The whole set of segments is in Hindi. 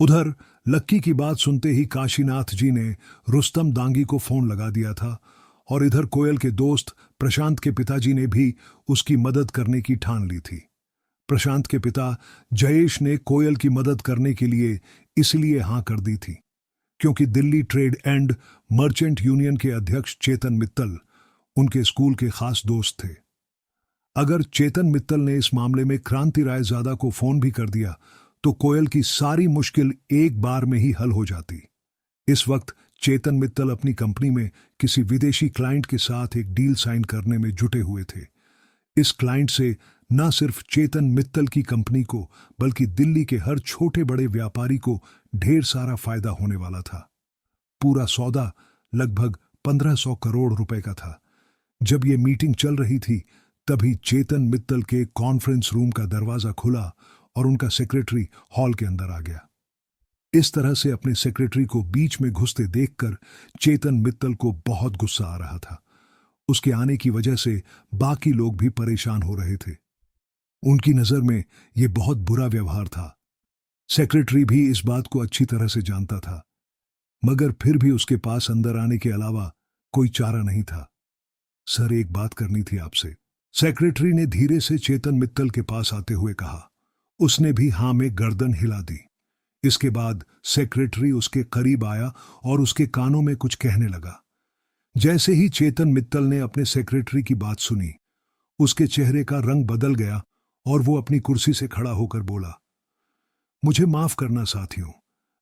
उधर लक्की की बात सुनते ही काशीनाथ जी ने रुस्तम दांगी को फोन लगा दिया था और इधर कोयल के दोस्त प्रशांत के पिताजी ने भी उसकी मदद करने की ठान ली थी। प्रशांत के पिता जयेश ने कोयल की मदद करने के लिए इसलिए हां कर दी थी क्योंकि Delhi trade and merchant union के अध्यक्ष चेतन मित्तल उनके स्कूल के खास दोस्त थे। अगर चेतन मित्तल ने इस मामले में क्रांति रायजादा को फोन भी कर दिया तो कोयल की सारी मुश्किल एक बार में ही हल हो जाती। इस वक्त चेतन मित्तल अपनी कंपनी में किसी विदेशी क्लाइंट के साथ एक डील साइन करने में जुटे हुए थे। इस क्लाइंट से न सिर्फ चेतन मित्तल की कंपनी को बल्कि दिल्ली के हर छोटे बड़े व्यापारी को ढेर सारा फायदा होने वाला था। पूरा सौदा लगभग 1500 करोड़ रुपए का था। जब यह मीटिंग चल रही थी तभी चेतन मित्तल के कॉन्फ्रेंस रूम का दरवाजा खुला और उनका सेक्रेटरी हॉल के अंदर आ गया। इस तरह से अपने सेक्रेटरी को बीच में घुसते देखकर चेतन मित्तल को बहुत गुस्सा आ रहा था। उसके आने की वजह से बाकी लोग भी परेशान हो रहे थे। उनकी नजर में यह बहुत बुरा व्यवहार था। सेक्रेटरी भी इस बात को अच्छी तरह से जानता था, मगर फिर भी उसके पास अंदर आने के अलावा कोई चारा नहीं था। सर, एक बात करनी थी आपसे, सेक्रेटरी ने धीरे से चेतन मित्तल के पास आते हुए कहा। उसने भी हां में गर्दन हिला दी। इसके बाद सेक्रेटरी उसके करीब आया और उसके कानों में कुछ कहने लगा। जैसे ही चेतन मित्तल ने अपने सेक्रेटरी की बात सुनी, उसके चेहरे का रंग बदल गया और वो अपनी कुर्सी से खड़ा होकर बोला, मुझे माफ करना साथियों,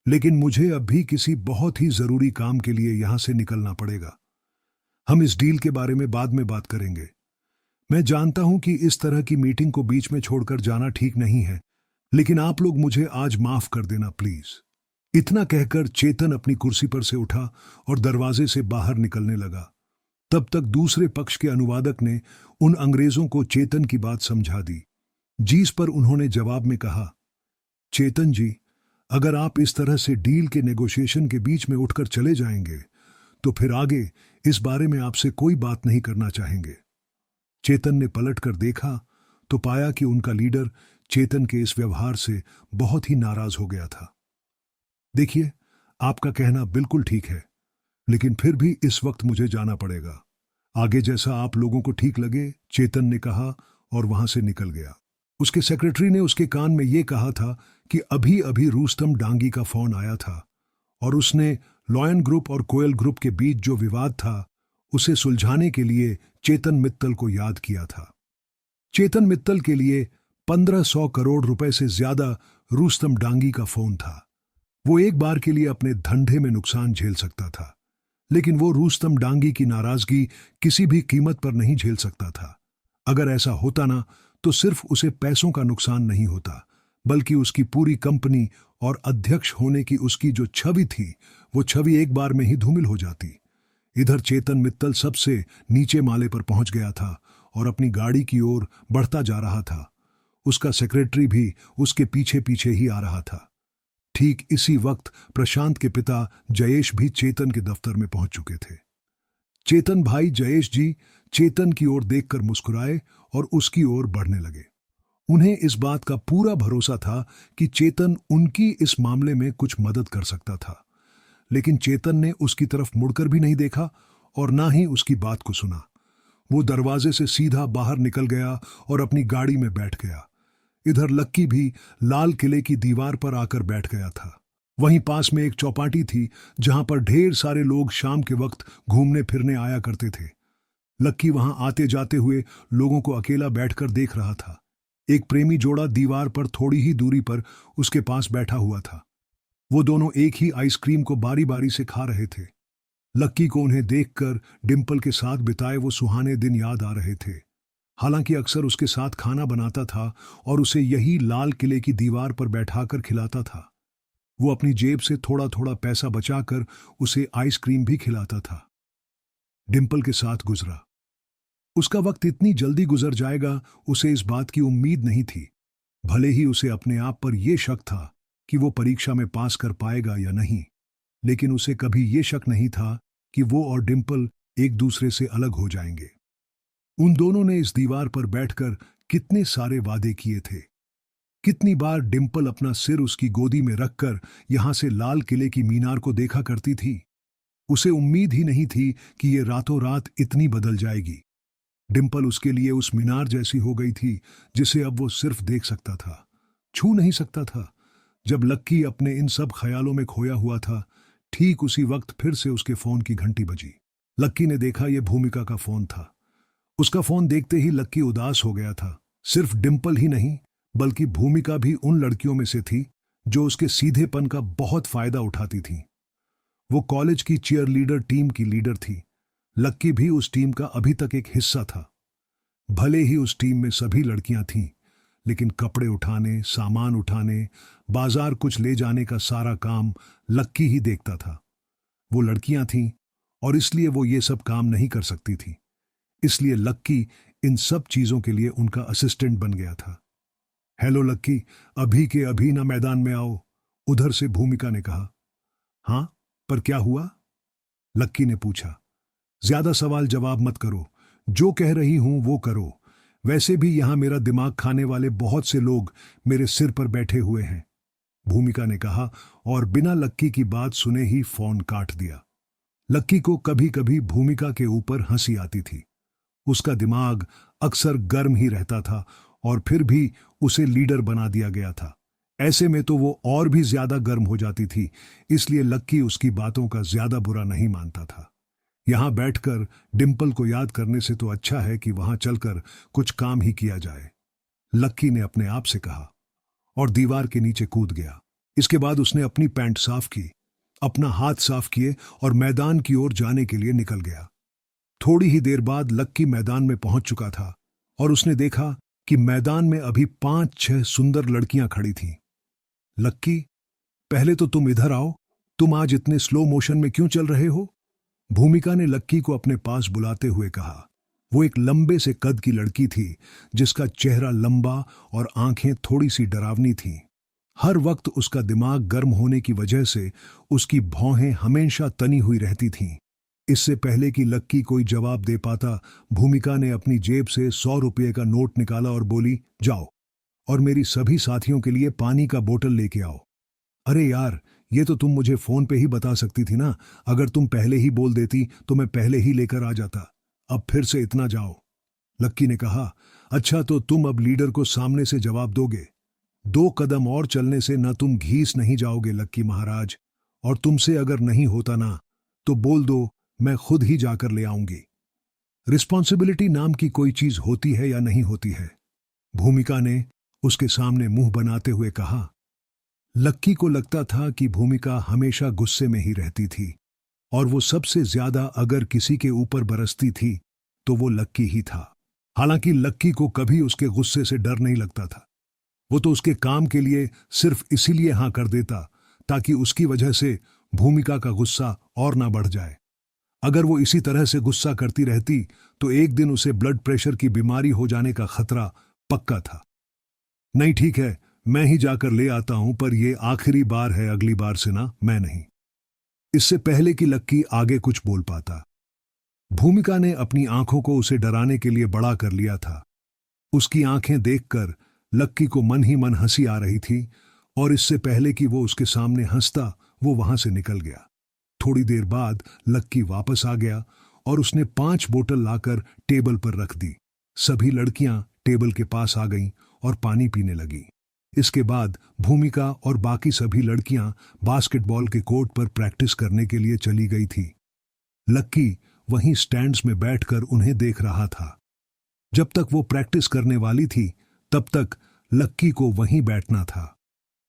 लेकिन मुझे अब भी किसी बहुत ही जरूरी काम के लिए यहां से निकलना पड़ेगा। हम इस डील के बारे में बाद में बात करेंगे। मैं जानता हूं कि इस तरह की मीटिंग को बीच में छोड़कर जाना ठीक नहीं है, लेकिन आप लोग मुझे आज माफ कर देना प्लीज। इतना कहकर चेतन अपनी कुर्सी पर से उठा और दरवाजे से बाहर निकलने लगा। तब तक दूसरे पक्ष के अनुवादक ने उन अंग्रेजों को चेतन की बात समझा दी, जिस पर उन्होंने जवाब में कहा, चेतन जी, अगर आप इस तरह से डील के नेगोशिएशन के बीच में उठकर चले जाएंगे तो फिर आगे इस बारे में आपसे कोई बात नहीं करना चाहेंगे। चेतन ने पलटकर देखा तो पाया कि उनका लीडर चेतन के इस व्यवहार से बहुत ही नाराज हो गया था। देखिए, आपका कहना बिल्कुल ठीक है, लेकिन फिर भी इस वक्त मुझे जाना पड़ेगा। आगे जैसा आप लोगों को ठीक लगे, चेतन ने कहा और वहां से निकल गया। उसके सेक्रेटरी ने उसके कान में यह कहा था कि अभी अभी रुस्तम डांगी का फोन आया था और उसने लॉयन ग्रुप और कोयल ग्रुप के बीच जो विवाद था उसे सुलझाने के लिए चेतन मित्तल को याद किया था। चेतन मित्तल के लिए 1500 करोड़ रुपए से ज्यादा रुस्तम डांगी का फोन था। वो एक बार के लिए अपने धंधे में नुकसान झेल सकता था, लेकिन वो रुस्तम डांगी की नाराजगी किसी भी कीमत पर नहीं झेल सकता था। अगर ऐसा होता ना तो सिर्फ उसे पैसों का नुकसान नहीं होता, बल्कि उसकी पूरी कंपनी और अध्यक्ष होने की उसकी जो छवि थी वो छवि एक बार में ही धूमिल हो जाती। इधर चेतन मित्तल सबसे नीचे माले पर पहुंच गया था और अपनी गाड़ी की ओर बढ़ता जा रहा था। उसका सेक्रेटरी भी उसके पीछे पीछे ही आ रहा था। ठीक इसी वक्त प्रशांत के पिता जयेश भी चेतन के दफ्तर में पहुंच चुके थे। चेतन भाई जयेश जी चेतन की ओर देखकर मुस्कुराए और उसकी ओर बढ़ने लगे। उन्हें इस बात का पूरा भरोसा था कि चेतन उनकी इस मामले में कुछ मदद कर सकता था, लेकिन चेतन ने उसकी तरफ मुड़कर भी नहीं देखा और ना ही उसकी बात को सुना। वो दरवाजे से सीधा बाहर निकल गया और अपनी गाड़ी में बैठ गया। इधर लक्की भी लाल किले की दीवार पर आकर बैठ गया था। वहीं पास में एक चौपाटी थी जहां पर ढेर सारे लोग शाम के वक्त घूमने फिरने आया करते थे। लक्की वहां आते जाते हुए लोगों को अकेला बैठकर देख रहा था। एक प्रेमी जोड़ा दीवार पर थोड़ी ही दूरी पर उसके पास बैठा हुआ था। वो दोनों एक ही आइसक्रीम को बारी बारी से खा रहे थे। लक्की को उन्हें देखकर डिंपल के साथ बिताए वो सुहाने दिन याद आ रहे थे। हालांकि अक्सर उसके साथ खाना बनाता था और उसे यही लाल किले की दीवार पर बैठाकर खिलाता था। वो अपनी जेब से थोड़ा थोड़ा पैसा बचाकर उसे आइसक्रीम भी खिलाता था। डिंपल के साथ गुजरा उसका वक्त इतनी जल्दी गुजर जाएगा, उसे इस बात की उम्मीद नहीं थी। भले ही उसे अपने आप पर यह शक था कि वो परीक्षा में पास कर पाएगा या नहीं, लेकिन उसे कभी यह शक नहीं था कि वो और डिंपल एक दूसरे से अलग हो जाएंगे। उन दोनों ने इस दीवार पर बैठकर कितने सारे वादे किए थे, कितनी बार डिम्पल अपना सिर उसकी गोदी में रखकर यहां से लाल किले की मीनार को देखा करती थी। उसे उम्मीद ही नहीं थी कि ये रातों रात इतनी बदल जाएगी। डिम्पल उसके लिए उस मीनार जैसी हो गई थी जिसे अब वो सिर्फ देख सकता था, छू नहीं सकता था। जब लक्की अपने इन सब ख्यालों में खोया हुआ था, ठीक उसी वक्त फिर से उसके फोन की घंटी बजी। लक्की ने देखा यह भूमिका का फोन था। उसका फोन देखते ही लक्की उदास हो गया था। सिर्फ डिम्पल ही नहीं बल्कि भूमिका भी उन लड़कियों में से थी जो उसके सीधेपन का बहुत फायदा उठाती थीं। वो कॉलेज की चीयर लीडर टीम की लीडर थी। लक्की भी उस टीम का अभी तक एक हिस्सा था। भले ही उस टीम में सभी लड़कियां थीं, लेकिन कपड़े उठाने, सामान उठाने, बाजार कुछ ले जाने का सारा काम लक्की ही देखता था। वो लड़कियां थीं और इसलिए वो ये सब काम नहीं कर सकती थी। इसलिए लक्की इन सब चीजों के लिए उनका असिस्टेंट बन गया था। हेलो लक्की, अभी के अभी ना मैदान में आओ, उधर से भूमिका ने कहा। हां, पर क्या हुआ? लक्की ने पूछा। ज्यादा सवाल जवाब मत करो, जो कह रही हूं वो करो। वैसे भी यहां मेरा दिमाग खाने वाले बहुत से लोग मेरे सिर पर बैठे हुए हैं, भूमिका ने कहा और बिना लक्की की बात सुने ही फोन काट दिया। लक्की को कभी कभी भूमिका के ऊपर हंसी आती थी। उसका दिमाग अक्सर गर्म ही रहता था और फिर भी उसे लीडर बना दिया गया था। ऐसे में तो वो और भी ज्यादा गर्म हो जाती थी, इसलिए लक्की उसकी बातों का ज्यादा बुरा नहीं मानता था। यहां बैठकर डिम्पल को याद करने से तो अच्छा है कि वहां चलकर कुछ काम ही किया जाए, लक्की ने अपने आप से कहा और दीवार के नीचे कूद गया। इसके बाद उसने अपनी पैंट साफ की, अपना हाथ साफ किए और मैदान की ओर जाने के लिए निकल गया। थोड़ी ही देर बाद लक्की मैदान में पहुंच चुका था और उसने देखा कि मैदान में अभी 5-6 सुंदर लड़कियां खड़ी थीं। लक्की, पहले तो तुम इधर आओ, तुम आज इतने स्लो मोशन में क्यों चल रहे हो? भूमिका ने लक्की को अपने पास बुलाते हुए कहा। वो एक लंबे से कद की लड़की थी जिसका चेहरा लंबा और आंखें थोड़ी सी डरावनी थीं। हर वक्त उसका दिमाग गर्म होने की वजह से उसकी भौहें हमेशा तनी हुई रहती थीं। इससे पहले कि लक्की कोई जवाब दे पाता, भूमिका ने अपनी जेब से 100 रुपये का नोट निकाला और बोली, जाओ और मेरी सभी साथियों के लिए पानी का बोतल लेके आओ। अरे यार, ये तो तुम मुझे फोन पे ही बता सकती थी ना। अगर तुम पहले ही बोल देती तो मैं पहले ही लेकर आ जाता। अब फिर से इतना जाओ, लक्की ने कहा। अच्छा, तो तुम अब लीडर को सामने से जवाब दोगे? 2 कदम और चलने से न तुम घीस नहीं जाओगे लक्की महाराज, और तुमसे अगर नहीं होता ना तो बोल दो, मैं खुद ही जाकर ले आऊंगी। रिस्पॉन्सिबिलिटी नाम की कोई चीज होती है या नहीं होती है? भूमिका ने उसके सामने मुंह बनाते हुए कहा। लक्की को लगता था कि भूमिका हमेशा गुस्से में ही रहती थी और वो सबसे ज्यादा अगर किसी के ऊपर बरसती थी तो वो लक्की ही था। हालांकि लक्की को कभी उसके गुस्से से डर नहीं लगता था। वो तो उसके काम के लिए सिर्फ इसीलिए हां कर देता ताकि उसकी वजह से भूमिका का गुस्सा और ना बढ़ जाए। अगर वो इसी तरह से गुस्सा करती रहती तो एक दिन उसे ब्लड प्रेशर की बीमारी हो जाने का खतरा पक्का था। नहीं, ठीक है, मैं ही जाकर ले आता हूं, पर यह आखिरी बार है, अगली बार से ना, मैं नहीं। इससे पहले कि लक्की आगे कुछ बोल पाता, भूमिका ने अपनी आंखों को उसे डराने के लिए बड़ा कर लिया था। उसकी आंखें देखकर लक्की को मन ही मन हंसी आ रही थी और इससे पहले कि वो उसके सामने हंसता, वो वहां से निकल गया। थोड़ी देर बाद लक्की वापस आ गया और उसने 5 बोतल लाकर टेबल पर रख दी। सभी लड़कियां टेबल के पास आ गईं और पानी पीने लगी। इसके बाद भूमिका और बाकी सभी लड़कियां बास्केटबॉल के कोर्ट पर प्रैक्टिस करने के लिए चली गई थी। लक्की वहीं स्टैंड्स में बैठकर उन्हें देख रहा था। जब तक वो प्रैक्टिस करने वाली थी तब तक लक्की को वहीं बैठना था।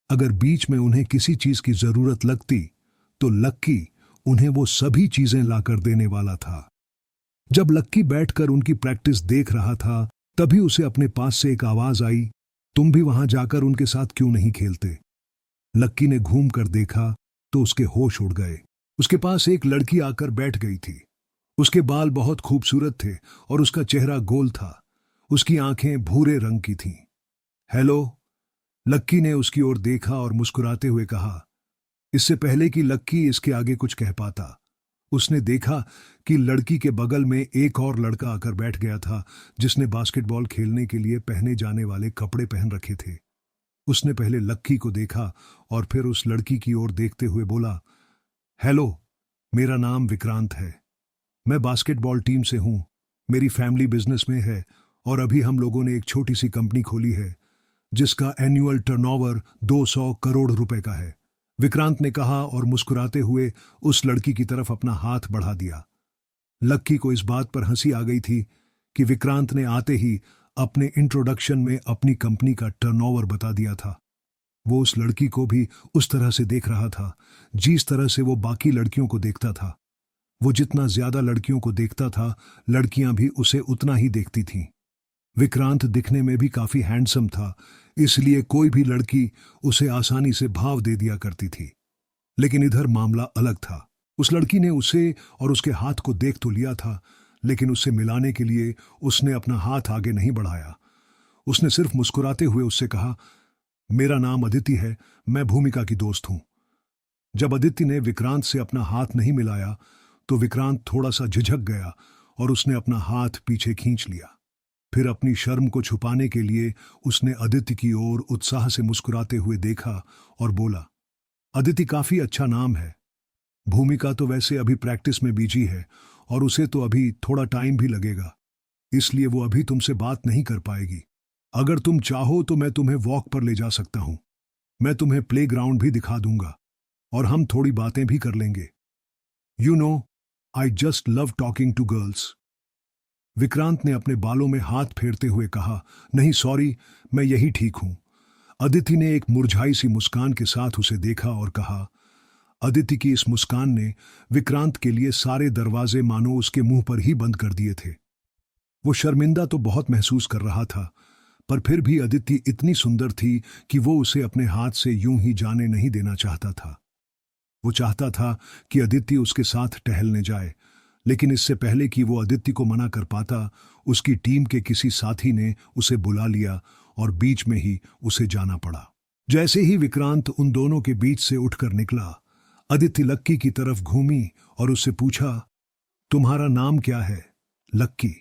अगर बीच में उन्हें किसी चीज की जरूरत लगती तो लक्की उन्हें वो सभी चीजें लाकर देने वाला था। जब लक्की बैठकर उनकी प्रैक्टिस देख रहा था तभी उसे अपने पास से एक आवाज आई, तुम भी वहां जाकर उनके साथ क्यों नहीं खेलते? लक्की ने घूम कर देखा तो उसके होश उड़ गए। उसके पास एक लड़की आकर बैठ गई थी। उसके बाल बहुत खूबसूरत थे और उसका चेहरा गोल था। उसकी आंखें भूरे रंग की थीं। हेलो, लक्की ने उसकी ओर देखा और मुस्कुराते हुए कहा। इससे पहले कि लक्की इसके आगे कुछ कह पाता, उसने देखा कि लड़की के बगल में एक और लड़का आकर बैठ गया था जिसने बास्केटबॉल खेलने के लिए पहने जाने वाले कपड़े पहन रखे थे। उसने पहले लक्की को देखा और फिर उस लड़की की ओर देखते हुए बोला, हेलो, मेरा नाम विक्रांत है। मैं बास्केटबॉल टीम से हूं। मेरी फैमिली बिजनेस में है और अभी हम लोगों ने एक छोटी सी कंपनी खोली है जिसका एनुअल टर्नओवर 200 करोड़ रुपए का है, विक्रांत ने कहा और मुस्कुराते हुए उस लड़की की तरफ अपना हाथ बढ़ा दिया। लक्की को इस बात पर हंसी आ गई थी कि विक्रांत ने आते ही अपने इंट्रोडक्शन में अपनी कंपनी का टर्नओवर बता दिया था। वो उस लड़की को भी उस तरह से देख रहा था जिस तरह से वो बाकी लड़कियों को देखता था। वो जितना ज्यादा लड़कियों को देखता था, लड़कियां भी उसे उतना ही देखती थीं। विक्रांत दिखने में भी काफी हैंडसम था, इसलिए कोई भी लड़की उसे आसानी से भाव दे दिया करती थी। लेकिन इधर मामला अलग था। उस लड़की ने उसे और उसके हाथ को देख तो लिया था, लेकिन उससे मिलाने के लिए उसने अपना हाथ आगे नहीं बढ़ाया। उसने सिर्फ मुस्कुराते हुए उससे कहा, मेरा नाम अदिति है, मैं भूमिका की दोस्त हूं। जब अदिति ने विक्रांत से अपना हाथ नहीं मिलाया तो विक्रांत थोड़ा सा झिझक गया और उसने अपना हाथ पीछे खींच लिया। फिर अपनी शर्म को छुपाने के लिए उसने अदिति की ओर उत्साह से मुस्कुराते हुए देखा और बोला, अदिति काफी अच्छा नाम है। भूमिका तो वैसे अभी प्रैक्टिस में बिजी है और उसे तो अभी थोड़ा टाइम भी लगेगा, इसलिए वो अभी तुमसे बात नहीं कर पाएगी। अगर तुम चाहो तो मैं तुम्हें वॉक पर ले जा सकता हूं। मैं तुम्हें प्लेग्राउंड भी दिखा दूंगा और हम थोड़ी बातें भी कर लेंगे। You know, I just love talking to girls. Vikrant ने अपने बालों में हाथ फेरते हुए कहा, नहीं सॉरी, मैं यही ठीक हूं। अदिति ने एक मुरझाई सी मुस्कान के साथ उसे देखा और कहा। अदिति की इस मुस्कान ने विक्रांत के लिए सारे दरवाजे मानो उसके मुंह पर ही बंद कर दिए थे। वो शर्मिंदा तो बहुत महसूस कर रहा था, पर फिर भी अदिति इतनी सुंदर थी कि वो उसे अपने हाथ से यूं ही जाने नहीं देना चाहता था। वो चाहता था कि अदिति उसके साथ टहलने जाए, लेकिन इससे पहले कि वो अदिति को मना कर पाता, उसकी टीम के किसी साथी ने उसे बुला लिया और बीच में ही उसे जाना पड़ा। जैसे ही विक्रांत उन दोनों के बीच से उठकर निकला, अदिति लक्की की तरफ घूमी और उससे पूछा, तुम्हारा नाम क्या है? लक्की।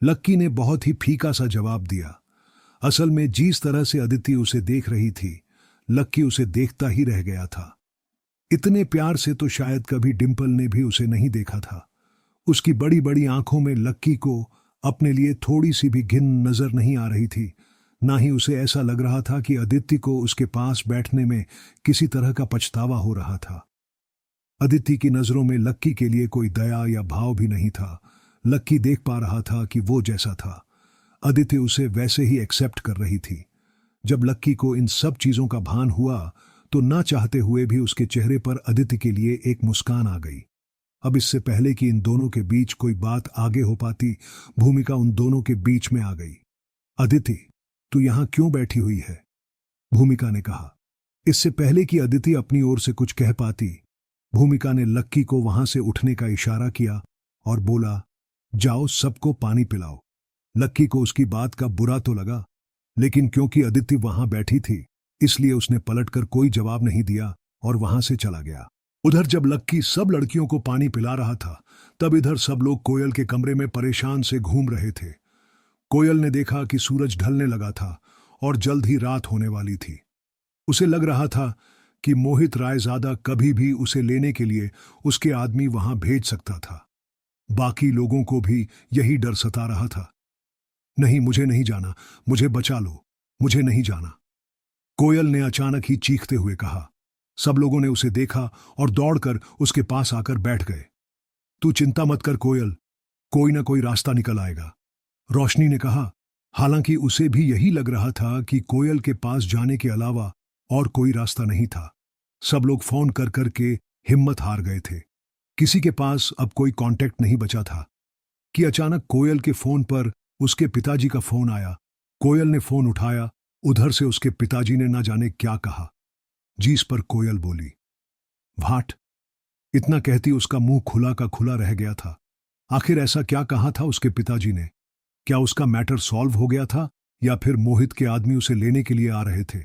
लक्की ने बहुत ही फीका सा जवाब दिया। असल में जिस तरह से अदिति उसे देख रही थी, लक्की उसे देखता ही रह गया था। इतने प्यार से तो शायद कभी डिंपल ने भी उसे नहीं देखा था। उसकी बड़ी बड़ी आंखों में लक्की को अपने लिए थोड़ी सी भी घिन नजर नहीं आ रही थी। ना ही उसे ऐसा लग रहा था कि अदिति को उसके पास बैठने में किसी तरह का पछतावा हो रहा था। अदिति की नजरों में लक्की के लिए कोई दया या भाव भी नहीं था। लक्की देख पा रहा था कि वो जैसा था, अदिति उसे वैसे ही एक्सेप्ट कर रही थी। जब लक्की को इन सब चीजों का भान हुआ तो ना चाहते हुए भी उसके चेहरे पर अदिति के लिए एक मुस्कान आ गई। अब इससे पहले कि इन दोनों के बीच कोई बात आगे हो पाती, भूमिका उन दोनों के बीच में आ गई। अदिति, तू यहां क्यों बैठी हुई है? भूमिका ने कहा। इससे पहले कि अदिति अपनी ओर से कुछ कह पाती, भूमिका ने लक्की को वहां से उठने का इशारा किया और बोला, जाओ सबको पानी पिलाओ। लक्की को उसकी बात का बुरा तो लगा, लेकिन क्योंकि अदिति वहां बैठी थी इसलिए उसने पलटकर कोई जवाब नहीं दिया और वहां से चला गया। उधर जब लक्की सब लड़कियों को पानी पिला रहा था, तब इधर सब लोग कोयल के कमरे में परेशान से घूम रहे थे। कोयल ने देखा कि सूरज ढलने लगा था और जल्द ही रात होने वाली थी। उसे लग रहा था कि मोहित रायजादा कभी भी उसे लेने के लिए उसके आदमी वहां भेज सकता था। बाकी लोगों को भी यही डर सता रहा था। नहीं, मुझे नहीं जाना, मुझे बचा लो, मुझे नहीं जाना, कोयल ने अचानक ही चीखते हुए कहा। सब लोगों ने उसे देखा और दौड़कर उसके पास आकर बैठ गए। तू चिंता मत कर कोयल, कोई ना कोई रास्ता निकल आएगा, रोशनी ने कहा। हालांकि उसे भी यही लग रहा था कि कोयल के पास जाने के अलावा और कोई रास्ता नहीं था। सब लोग फोन कर कर के हिम्मत हार गए थे। किसी के पास अब कोई कांटेक्ट नहीं बचा था कि अचानक कोयल के फोन पर उसके पिताजी का फोन आया। कोयल ने फोन उठाया। उधर से उसके पिताजी ने ना जाने क्या कहा, जिस पर कोयल बोली, भाट। इतना कहती उसका मुंह खुला का खुला रह गया था। आखिर ऐसा क्या कहा था उसके पिताजी ने? क्या उसका मैटर सॉल्व हो गया था या फिर मोहित के आदमी उसे लेने के लिए आ रहे थे?